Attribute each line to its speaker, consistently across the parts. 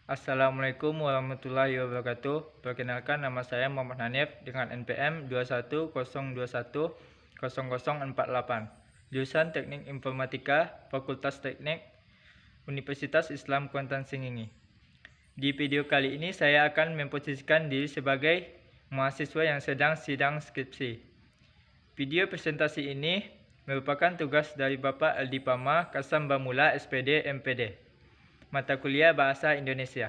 Speaker 1: Assalamualaikum warahmatullahi wabarakatuh. Perkenalkan, nama saya Muhammad Hanif dengan NPM 210210048. Jurusan Teknik Informatika, Fakultas Teknik, Universitas Islam Kuantan Sengingi. Di video kali ini saya akan memposisikan diri sebagai mahasiswa yang sedang sidang skripsi. Video presentasi ini merupakan tugas dari Bapak Aldi Pama, Kasam Bamula, SPD, MPD. Mata kuliah Bahasa Indonesia.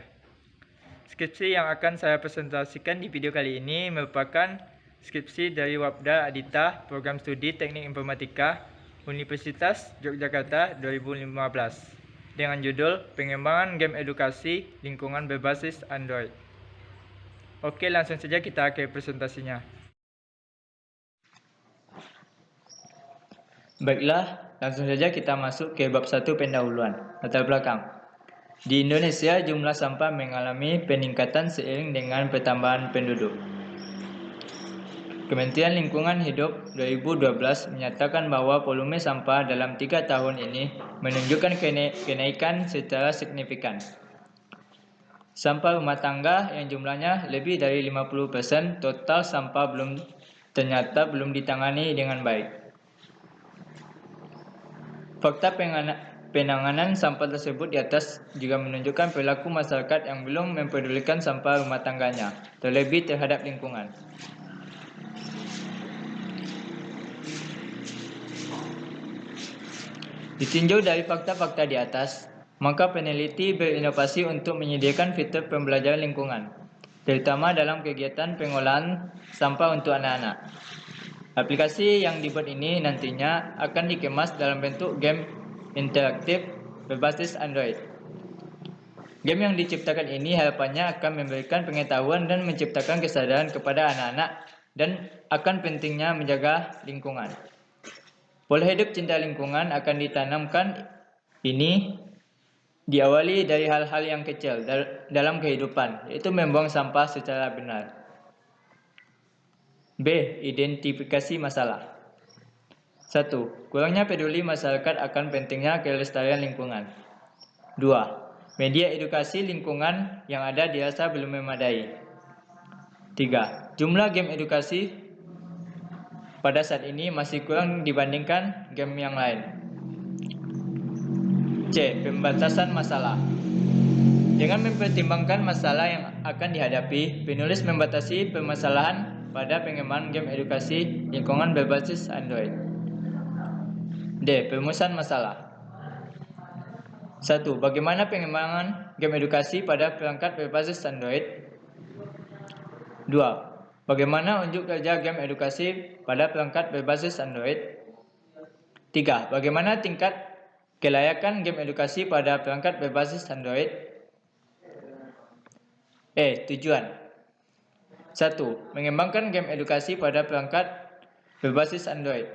Speaker 1: Skripsi yang akan saya presentasikan di video kali ini merupakan skripsi dari Wabda Adita, Program Studi Teknik Informatika, Universitas Yogyakarta 2015, dengan judul Pengembangan Game Edukasi Lingkungan Berbasis Android. Oke, langsung saja kita ke presentasinya. Baiklah, langsung saja kita masuk ke bab 1 pendahuluan, latar belakang. Di Indonesia, jumlah sampah mengalami peningkatan seiring dengan pertambahan penduduk. Kementerian Lingkungan Hidup 2012 menyatakan bahwa volume sampah dalam 3 tahun ini menunjukkan kenaikan secara signifikan. Sampah rumah tangga yang jumlahnya lebih dari 50% total sampah ternyata belum ditangani dengan baik. Fakta penanganan sampah tersebut di atas juga menunjukkan perilaku masyarakat yang belum mempedulikan sampah rumah tangganya, terlebih terhadap lingkungan. Ditinjau dari fakta-fakta di atas, maka peneliti berinovasi untuk menyediakan fitur pembelajaran lingkungan, terutama dalam kegiatan pengolahan sampah untuk anak-anak. Aplikasi yang dibuat ini nantinya akan dikemas dalam bentuk game interaktif berbasis Android. Game yang diciptakan ini harapannya akan memberikan pengetahuan dan menciptakan kesadaran kepada anak-anak dan akan pentingnya menjaga lingkungan. Pola hidup cinta lingkungan akan ditanamkan ini diawali dari hal-hal yang kecil dalam kehidupan, yaitu membuang sampah secara benar. B. Identifikasi masalah. 1. Kurangnya peduli masyarakat akan pentingnya kelestarian lingkungan. 2. Media edukasi lingkungan yang ada dirasa belum memadai. 3. Jumlah game edukasi pada saat ini masih kurang dibandingkan game yang lain. C. Pembatasan masalah. Dengan mempertimbangkan masalah yang akan dihadapi, penulis membatasi permasalahan pada pengembangan game edukasi lingkungan berbasis Android. D. Perumusan masalah. 1. Bagaimana pengembangan game edukasi pada perangkat berbasis Android? 2. Bagaimana unjuk kerja game edukasi pada perangkat berbasis Android? 3. Bagaimana tingkat kelayakan game edukasi pada perangkat berbasis Android? Tujuan. 1. Mengembangkan game edukasi pada perangkat berbasis Android.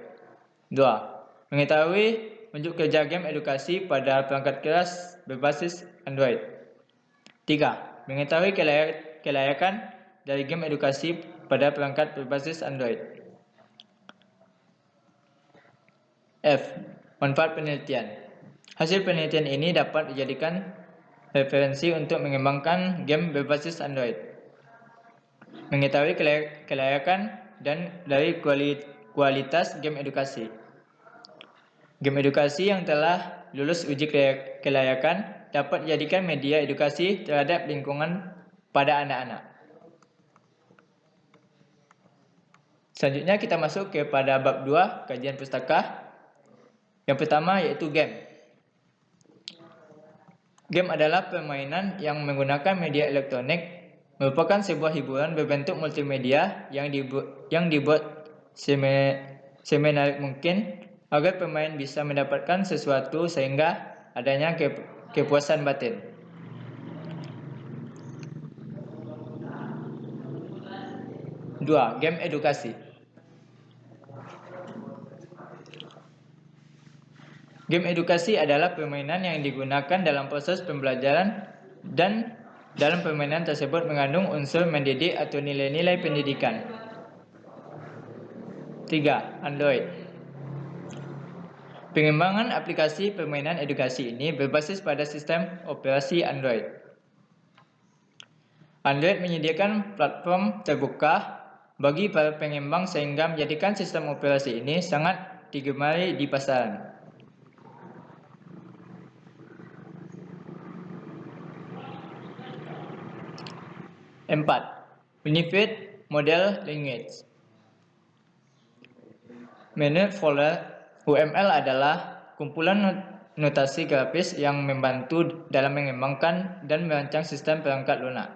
Speaker 1: 2. Mengetahui unjuk kerja game edukasi pada perangkat keras berbasis Android. 3. Mengetahui kelayakan dari game edukasi pada perangkat berbasis Android. F. Manfaat penelitian. Hasil penelitian ini dapat dijadikan referensi untuk mengembangkan game berbasis Android. Mengetahui kelayakan dan dari kualitas game edukasi. Game edukasi yang telah lulus uji kelayakan dapat dijadikan media edukasi terhadap lingkungan pada anak-anak. Selanjutnya kita masuk kepada bab 2, kajian pustaka. Yang pertama yaitu game. Game adalah permainan yang menggunakan media elektronik, merupakan sebuah hiburan berbentuk multimedia yang dibuat semenarik mungkin agar pemain bisa mendapatkan sesuatu sehingga adanya kepuasan batin. Dua, game edukasi. Game edukasi adalah permainan yang digunakan dalam proses pembelajaran dan dalam permainan tersebut mengandung unsur mendidik atau nilai-nilai pendidikan. 3. Android. Pengembangan aplikasi permainan edukasi ini berbasis pada sistem operasi Android. Android menyediakan platform terbuka bagi para pengembang sehingga menjadikan sistem operasi ini sangat digemari di pasaran. Empat, Unified Model Language. Menurut Fowler, UML adalah kumpulan notasi grafis yang membantu dalam mengembangkan dan merancang sistem perangkat lunak,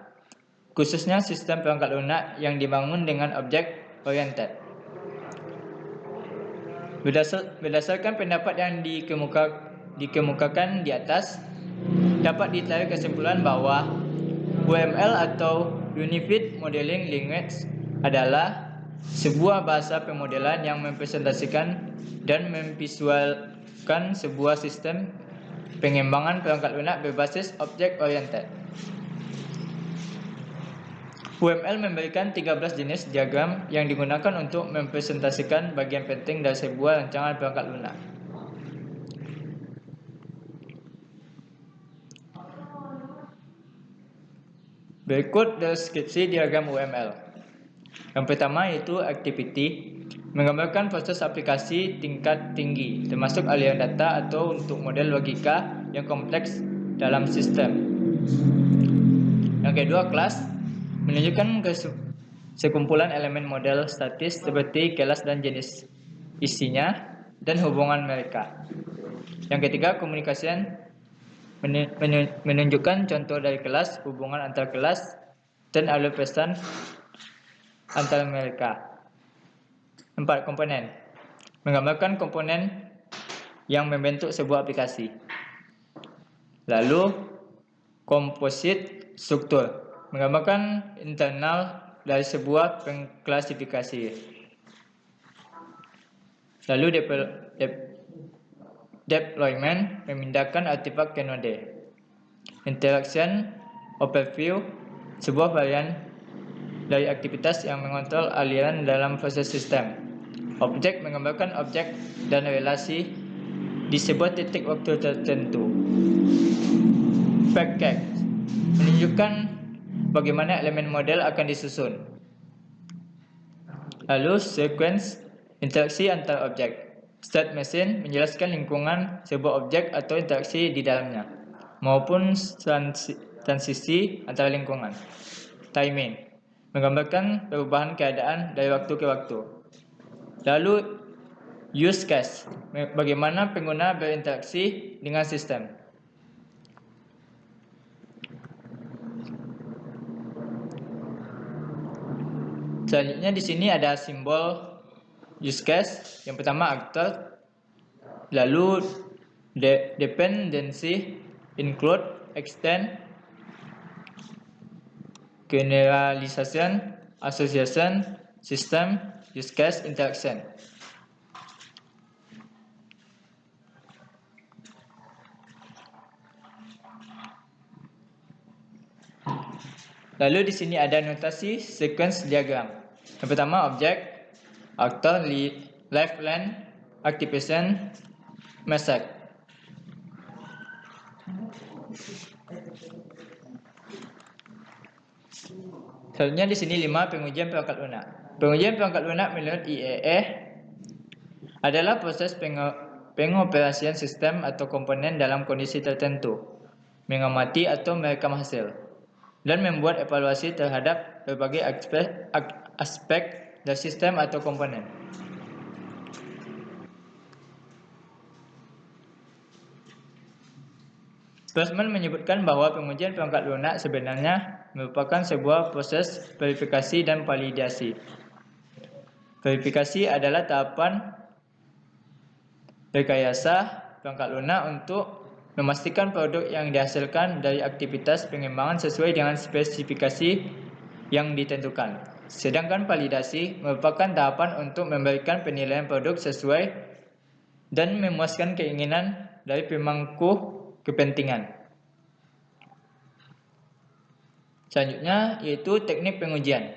Speaker 1: khususnya sistem perangkat lunak yang dibangun dengan objek oriented. Berdasarkan pendapat yang dikemukakan di atas, dapat ditarik kesimpulan bahwa UML atau Unified Modeling Language adalah sebuah bahasa pemodelan yang mempresentasikan dan memvisualkan sebuah sistem pengembangan perangkat lunak berbasis objek oriented. UML memberikan 13 jenis diagram yang digunakan untuk mempresentasikan bagian penting dari sebuah rancangan perangkat lunak. Berikut deskripsi diagram UML. Yang pertama yaitu activity, menggambarkan proses aplikasi tingkat tinggi, termasuk aliran data atau untuk model logika yang kompleks dalam sistem. Yang kedua, class, menunjukkan sekumpulan elemen model statis seperti kelas dan jenis isinya dan hubungan mereka. Yang ketiga, communication, menunjukkan contoh dari kelas, hubungan antar kelas, dan alur pesan antar mereka. 4. Komponen, menggambarkan komponen yang membentuk sebuah aplikasi. Lalu, composite struktur, menggambarkan internal dari sebuah pengklasifikasi. Lalu deployment, memindahkan artefak ke node. Interaction overview, sebuah varian dari aktivitas yang mengontrol aliran dalam proses sistem. Objek, menggambarkan objek dan relasi di sebuah titik waktu tertentu. Package, menunjukkan bagaimana elemen model akan disusun. Lalu sequence, interaksi antar objek. State machine, menjelaskan lingkungan sebuah objek atau interaksi di dalamnya, maupun transisi antara lingkungan. Timing, menggambarkan perubahan keadaan dari waktu ke waktu. Lalu use case, bagaimana pengguna berinteraksi dengan sistem. Selanjutnya di sini ada simbol use case. Yang pertama actor, lalu dependency, include, extend, generalization, association, system, use case, interaction. Lalu di sini ada notasi sequence diagram. Yang pertama objek, actor, life length, activation, message. Selanjutnya di sini 5 pengujian perangkat lunak. Pengujian perangkat lunak menurut IEEE adalah proses pengoperasian sistem atau komponen dalam kondisi tertentu, mengamati atau merekam hasil, dan membuat evaluasi terhadap berbagai aspek dari sistem atau komponen. Spessman menyebutkan bahwa pengujian perangkat lunak sebenarnya merupakan sebuah proses verifikasi dan validasi. Verifikasi adalah tahapan rekayasa perangkat lunak untuk memastikan produk yang dihasilkan dari aktivitas pengembangan sesuai dengan spesifikasi yang ditentukan. Sedangkan validasi merupakan tahapan untuk memberikan penilaian produk sesuai dan memuaskan keinginan dari pemangku kepentingan. Selanjutnya yaitu teknik pengujian.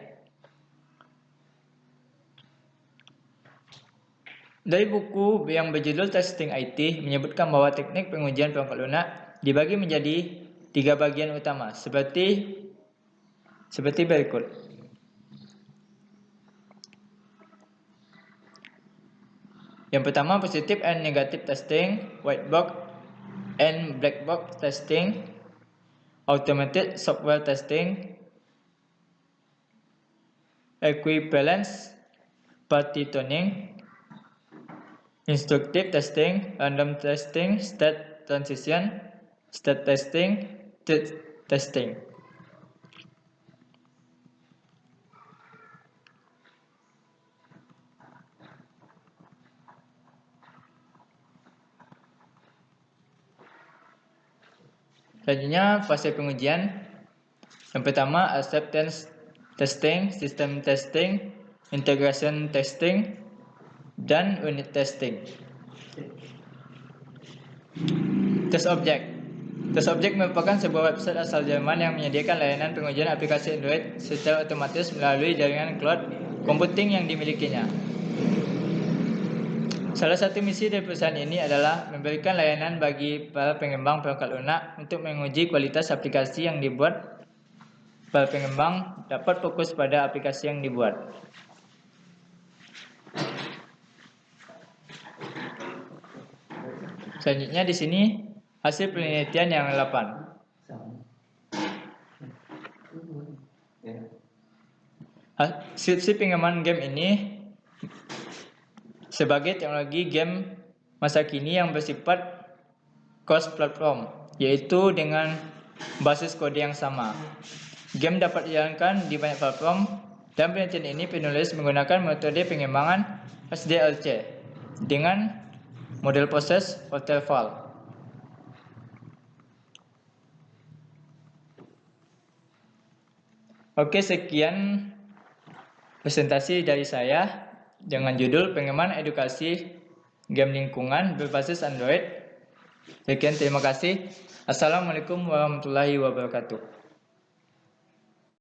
Speaker 1: Dari buku yang berjudul Testing IT menyebutkan bahwa teknik pengujian perangkat lunak dibagi menjadi 3 bagian utama seperti seperti berikut. Yang pertama, positive and negative testing, white box and black box testing, automated software testing, equivalence party tuning, instructive testing, random testing, state transition, state testing, state testing. Selanjutnya, fase pengujian. Yang pertama, acceptance testing, system testing, integration testing, dan unit testing. Test object. Test object merupakan sebuah website asal Jerman yang menyediakan layanan pengujian aplikasi Android secara otomatis melalui jaringan cloud computing yang dimilikinya. Salah satu misi dari perusahaan ini adalah memberikan layanan bagi para pengembang perangkat lunak untuk menguji kualitas aplikasi yang dibuat. Para pengembang dapat fokus pada aplikasi yang dibuat. Selanjutnya di sini hasil penelitian yang 8. Skripsi pengembangan game ini sebagai teknologi game masa kini yang bersifat cross-platform, yaitu dengan basis kode yang sama. Game dapat dijalankan di banyak platform, dan penelitian ini penulis menggunakan metode pengembangan SDLC dengan model proses waterfall. Oke, sekian presentasi dari saya dengan judul pengembangan edukasi game lingkungan berbasis Android. Sekian, terima kasih. Assalamualaikum warahmatullahi wabarakatuh.